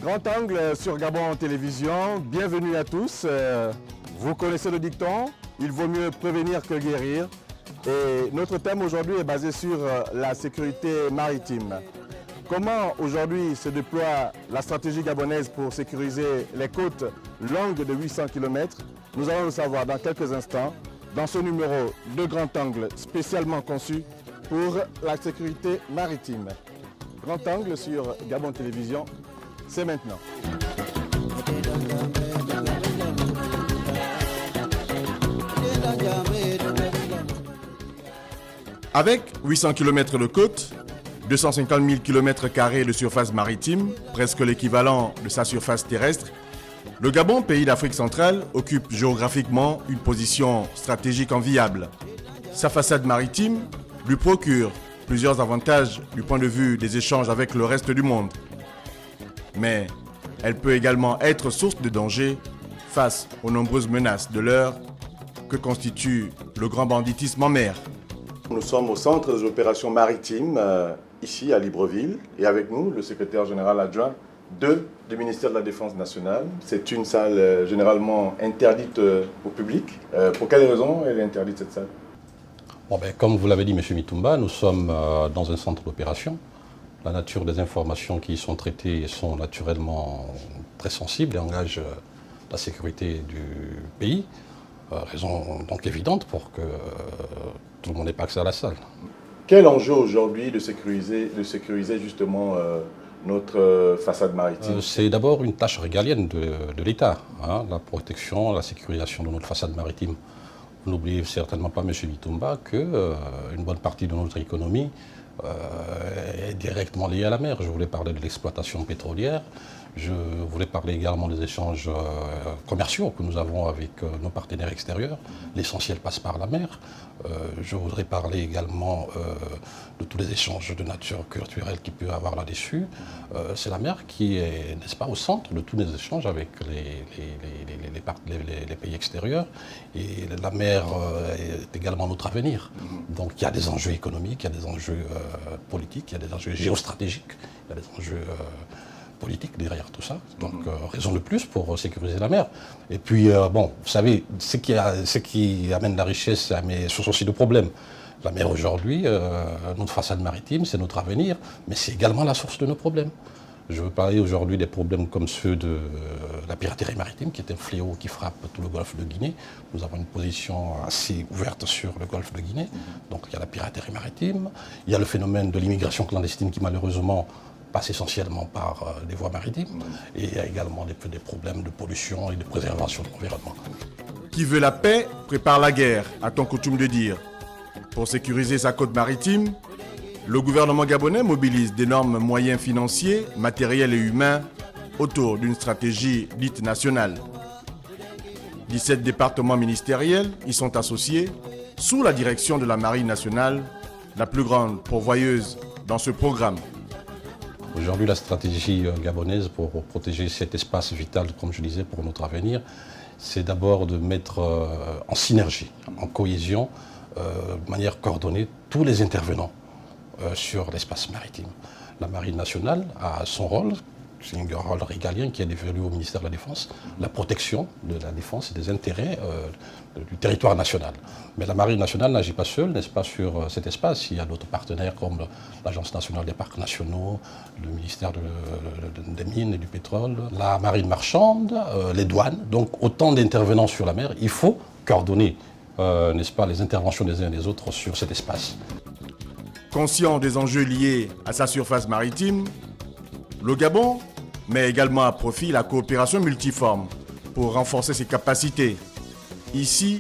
Grand angle sur Gabon Télévision, bienvenue à tous. Vous connaissez le dicton, il vaut mieux prévenir que guérir. Et notre thème aujourd'hui est basé sur la sécurité maritime. Comment aujourd'hui se déploie la stratégie gabonaise pour sécuriser les côtes longues de 800 km? Nous allons le savoir dans quelques instants dans ce numéro de Grand Angle spécialement conçu pour la sécurité maritime. Grand Angle sur Gabon Télévision, c'est maintenant. Avec 800 km de côte, 250 000 km² de surface maritime, presque l'équivalent de sa surface terrestre, le Gabon, pays d'Afrique centrale, occupe géographiquement une position stratégique enviable. Sa façade maritime lui procure plusieurs avantages du point de vue des échanges avec le reste du monde. Mais elle peut également être source de danger face aux nombreuses menaces de l'heure que constitue le grand banditisme en mer. Nous sommes au centre des opérations maritimes, ici à Libreville, et avec nous le secrétaire général adjoint du ministère de la Défense nationale. C'est une salle généralement interdite au public. Pour quelles raisons elle est interdite, cette salle? Comme vous l'avez dit, M. Mitumba, nous sommes dans un centre d'opération. La nature des informations qui y sont traitées sont naturellement très sensibles et engagent la sécurité du pays. Raison donc évidente pour que tout le monde n'ait pas accès à la salle. Quel enjeu aujourd'hui de sécuriser justement notre façade maritime? C'est d'abord une tâche régalienne de l'État, la protection, la sécurisation de notre façade maritime. Vous n'oubliez certainement pas, M. Mitumba, qu'une bonne partie de notre économie est directement liée à la mer. Je voulais parler de l'exploitation pétrolière, je voulais parler également des échanges commerciaux que nous avons avec nos partenaires extérieurs. L'essentiel passe par la mer. Je voudrais parler également de tous les échanges de nature culturelle qu'il peut y avoir là-dessus. C'est la mer qui est, n'est-ce pas, au centre de tous les échanges avec les pays extérieurs. Et la mer est également notre avenir. Donc il y a des enjeux économiques, il y a des enjeux politiques, il y a des enjeux géostratégiques, il y a des enjeux politique derrière tout ça, donc raison de plus pour sécuriser la mer. Et puis, vous savez, ce qui amène la richesse, mais source aussi de problèmes. La mer aujourd'hui, notre façade maritime, c'est notre avenir, mais c'est également la source de nos problèmes. Je veux parler aujourd'hui des problèmes comme ceux de la piraterie maritime, qui est un fléau qui frappe tout le golfe de Guinée. Nous avons une position assez ouverte sur le golfe de Guinée, donc il y a la piraterie maritime, il y a le phénomène de l'immigration clandestine qui malheureusement passe essentiellement par des voies maritimes, et il y a également des problèmes de pollution et de préservation de l'environnement. Qui veut la paix prépare la guerre, a-t-on coutume de dire. Pour sécuriser sa côte maritime, le gouvernement gabonais mobilise d'énormes moyens financiers, matériels et humains autour d'une stratégie dite nationale. 17 départements ministériels y sont associés sous la direction de la Marine nationale, la plus grande pourvoyeuse dans ce programme. Aujourd'hui, la stratégie gabonaise pour protéger cet espace vital, comme je disais, pour notre avenir, c'est d'abord de mettre en synergie, en cohésion, de manière coordonnée, tous les intervenants sur l'espace maritime. La Marine nationale a son rôle, c'est un rôle régalien qui est dévolu au ministère de la Défense, la protection de la défense et des intérêts du territoire national. Mais la Marine nationale n'agit pas seule, n'est-ce pas, sur cet espace. Il y a d'autres partenaires comme l'Agence nationale des parcs nationaux, le ministère des mines et du pétrole, la marine marchande, les douanes. Donc autant d'intervenants sur la mer. Il faut coordonner, n'est-ce pas, les interventions des uns et des autres sur cet espace. Conscient des enjeux liés à sa surface maritime, le Gabon met également à profit la coopération multiforme pour renforcer ses capacités. Ici,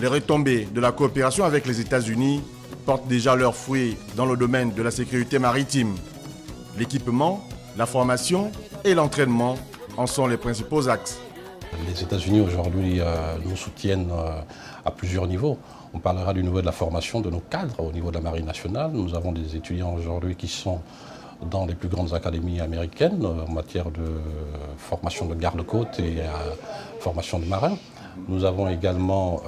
les retombées de la coopération avec les États-Unis portent déjà leurs fruits dans le domaine de la sécurité maritime. L'équipement, la formation et l'entraînement en sont les principaux axes. Les États-Unis aujourd'hui nous soutiennent à plusieurs niveaux. On parlera du niveau de la formation de nos cadres au niveau de la Marine nationale. Nous avons des étudiants aujourd'hui qui sont dans les plus grandes académies américaines en matière de formation de garde-côte et formation de marins. Nous avons également,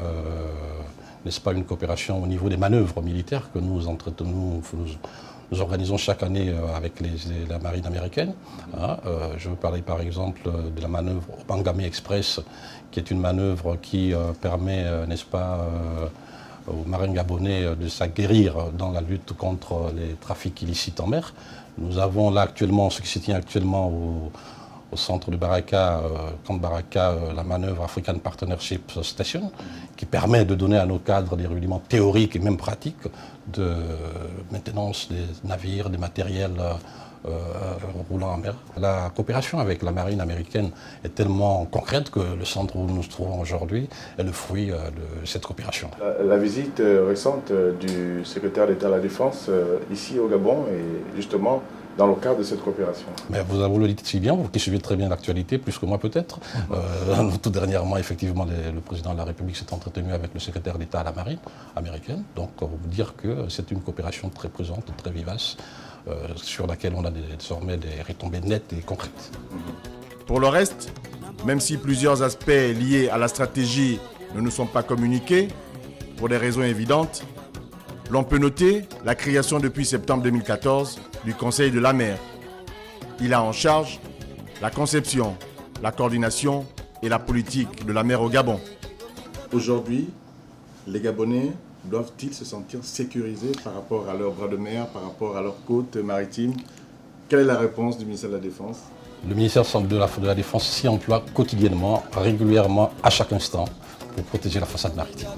n'est-ce pas, une coopération au niveau des manœuvres militaires que nous entretenons, nous organisons chaque année avec la marine américaine. Je veux parler par exemple de la manœuvre Obangame Express, qui est une manœuvre qui permet, n'est-ce pas, aux marins gabonais de s'aguerrir dans la lutte contre les trafics illicites en mer. Nous avons là actuellement, ce qui se tient actuellement au centre de Baraka, Camp Baraka, la manœuvre African Partnership Station, qui permet de donner à nos cadres des rudiments théoriques et même pratiques de maintenance des navires, des matériels roulant en mer. La coopération avec la marine américaine est tellement concrète que le centre où nous nous trouvons aujourd'hui est le fruit de cette coopération. La visite récente du secrétaire d'État à la Défense ici au Gabon est justement dans le cadre de cette coopération. Mais vous le dites si bien, vous qui suivez très bien l'actualité, plus que moi peut-être. Tout dernièrement, effectivement, le président de la République s'est entretenu avec le secrétaire d'État à la marine américaine. Donc, on vous dire que c'est une coopération très présente, très vivace, sur laquelle on a désormais des retombées nettes et concrètes. Pour le reste, même si plusieurs aspects liés à la stratégie ne nous sont pas communiqués, pour des raisons évidentes, l'on peut noter la création depuis septembre 2014 du Conseil de la mer. Il a en charge la conception, la coordination et la politique de la mer au Gabon. Aujourd'hui, les Gabonais doivent-ils se sentir sécurisés par rapport à leur bras de mer, par rapport à leurs côtes maritimes? Quelle est la réponse du ministère de la Défense? Le ministère de la Défense s'y emploie quotidiennement, régulièrement, à chaque instant, pour protéger la façade maritime.